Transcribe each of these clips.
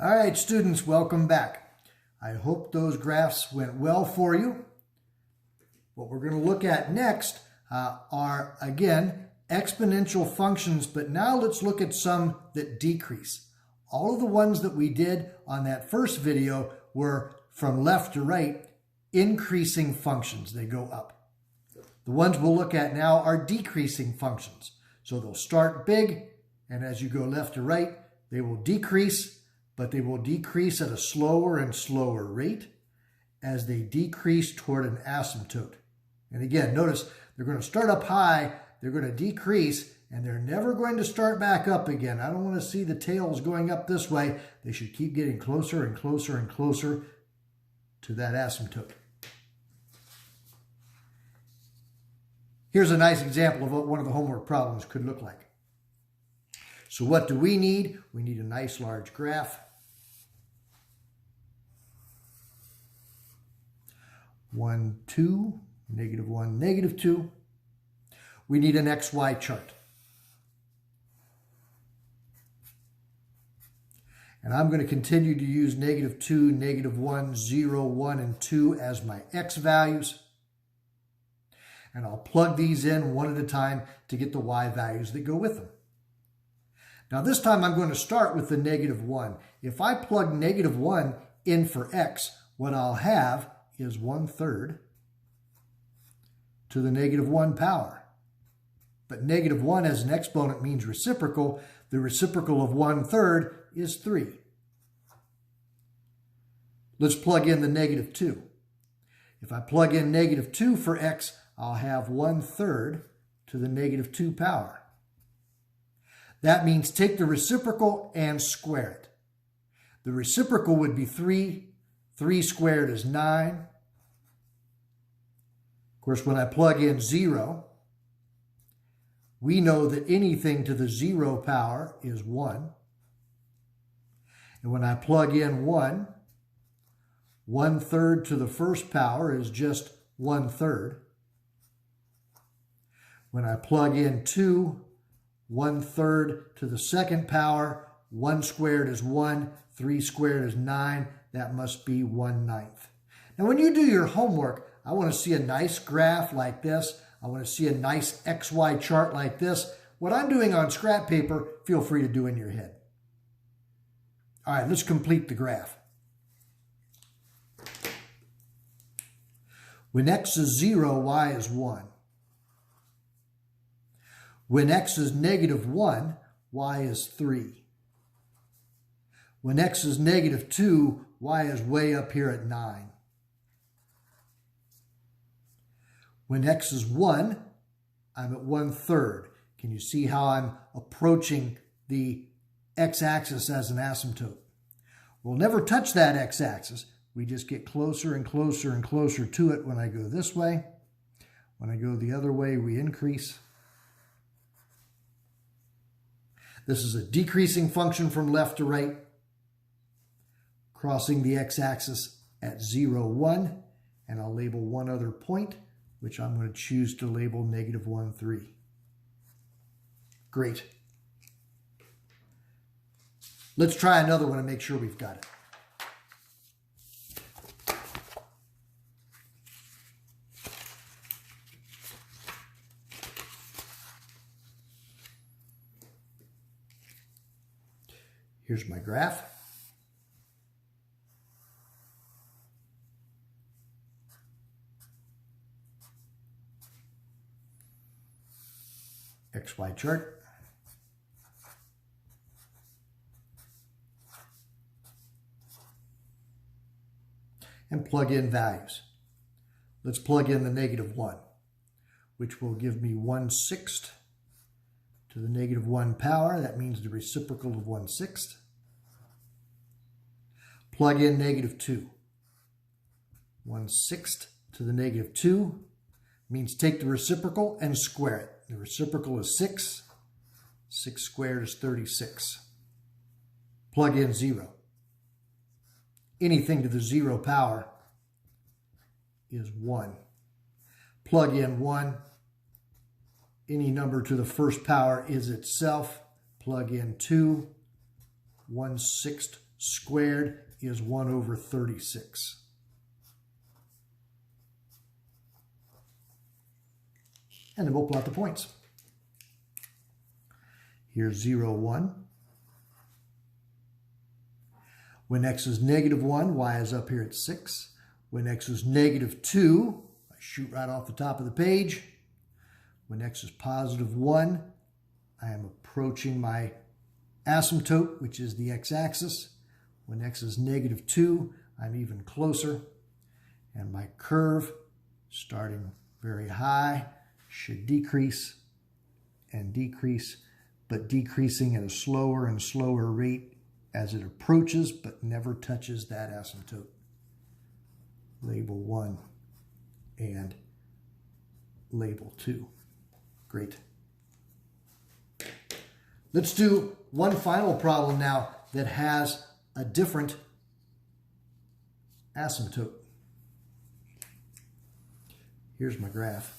All right, students, welcome back. I hope those graphs went well for you. What we're going to look at next are, again, exponential functions, but now let's look at some that decrease. All of the ones that we did on that first video were from left to right, increasing functions. They go up. The ones we'll look at now are decreasing functions. So they'll start big, and as you go left to right, they will decrease, but they will decrease at a slower and slower rate as they decrease toward an asymptote. And again, notice they're going to start up high, they're going to decrease, and they're never going to start back up again. I don't want to see the tails going up this way. They should keep getting closer and closer and closer to that asymptote. Here's a nice example of what one of the homework problems could look like. So what do we need? We need a nice large graph. 1, 2, -1, -2. We need an XY chart. And I'm going to continue to use -2, -1, 0, 1, and 2 as my X values. And I'll plug these in one at a time to get the Y values that go with them. Now this time I'm going to start with the -1. If I plug -1 in for X, what I'll have is 1/3 to the -1 power. But -1 as an exponent means reciprocal. The reciprocal of 1/3 is 3. Let's plug in the -2. If I plug in -2 for X, I'll have 1/3 to the -2 power. That means take the reciprocal and square it. The reciprocal would be 3. 3 squared is 9. Of course, when I plug in 0, we know that anything to the 0 power is 1. And when I plug in 1, 1/3 to the first power is just 1/3. When I plug in 2, 1/3 to the second power, 1 squared is 1, 3 squared is 9. That must be 1/9. Now, when you do your homework, I want to see a nice graph like this. I want to see a nice XY chart like this. What I'm doing on scrap paper, feel free to do in your head. All right, let's complete the graph. When X is 0, Y is 1. When X is -1, Y is 3. When X is -2, Y is way up here at 9. When X is 1, I'm at 1/3. Can you see how I'm approaching the X-axis as an asymptote? We'll never touch that X-axis. We just get closer and closer and closer to it when I go this way. When I go the other way, we increase. This is a decreasing function from left to right, crossing the X-axis at 0, 1, and I'll label one other point, which I'm going to choose to label -1, 3. Great. Let's try another one and make sure we've got it. Here's my graph. XY chart. And plug in values. Let's plug in the -1, which will give me 1/6 to the -1 power. That means the reciprocal of 1/6. Plug in -2. 1/6 to the -2 means take the reciprocal and square it. The reciprocal is 6. 6 squared is 36. Plug in 0. Anything to the 0 power is 1. Plug in 1. Any number to the first power is itself. Plug in 2. 1/6 squared is 1 over 36. And then we'll plot the points. Here's 0, 1. When x is negative 1, y is up here at 6. When x is negative 2, I shoot right off the top of the page. When x is positive 1, I am approaching my asymptote, which is the x-axis. When x is negative 2, I'm even closer. And my curve, starting very high, should decrease and decrease, but decreasing at a slower and slower rate as it approaches, but never touches that asymptote. Label 1 and label 2. Great. Let's do one final problem now that has a different asymptote. Here's my graph.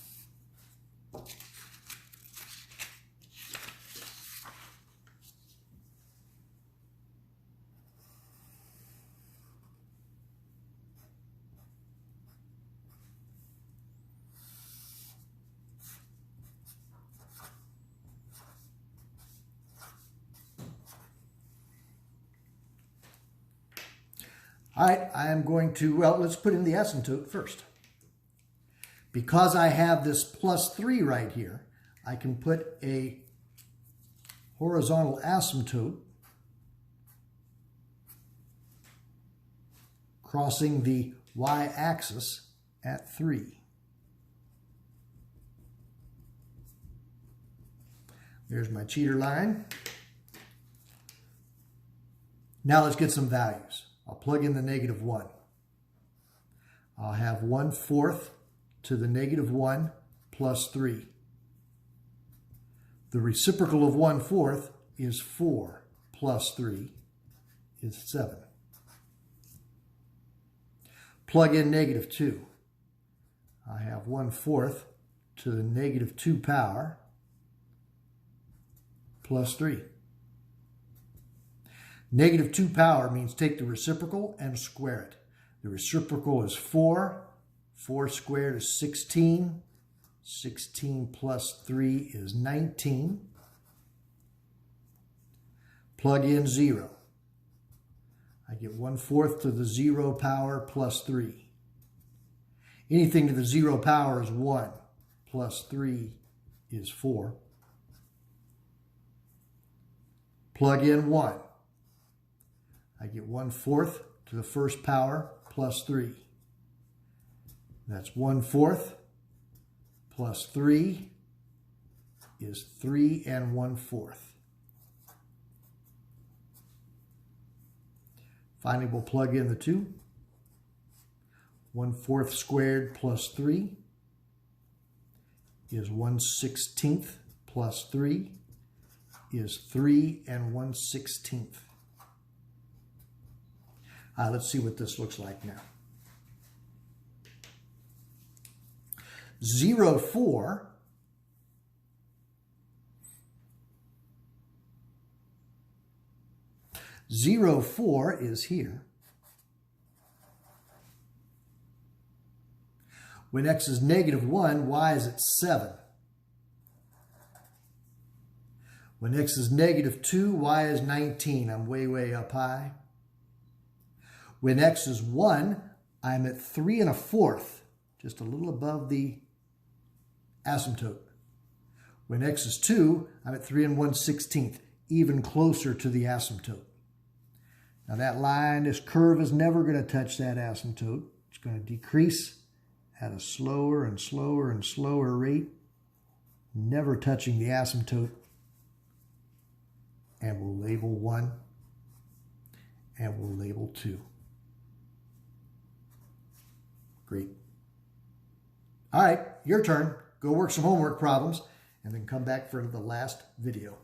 All right, I am going to, well, let's put in the asymptote first. Because I have this plus 3 right here, I can put a horizontal asymptote crossing the y-axis at 3. There's my cheater line. Now let's get some values. I'll plug in the negative 1. I'll have 1/4 to the negative 1 plus 3. The reciprocal of 1/4 is 4 plus 3 is 7. Plug in negative 2. I have 1/4 to the negative 2 power plus 3. Negative 2 power means take the reciprocal and square it. The reciprocal is 4. 4 squared is 16. 16 plus 3 is 19. Plug in 0. I get 1/4 to the 0 power plus 3. Anything to the 0 power is 1. Plus 3 is 4. Plug in 1. I get 1/4 to the first power plus 3. That's 1/4 plus 3 is 3 1/4. Finally, we'll plug in the 2. 1/4 squared plus 3 is 1/16 plus 3 is 3 1/16. Let's see what this looks like now. 0, 4 0, 4 is here. When x is negative 1, y is at 7. When x is negative 2, y is 19. I'm way, way up high. When x is 1, I'm at 3 1/4, just a little above the asymptote. When x is 2, I'm at 3 1/16, even closer to the asymptote. Now that line, this curve is never going to touch that asymptote. It's going to decrease at a slower and slower and slower rate, never touching the asymptote. And we'll label 1, and we'll label 2. Great. All right, your turn. Go work some homework problems and then come back for the last video.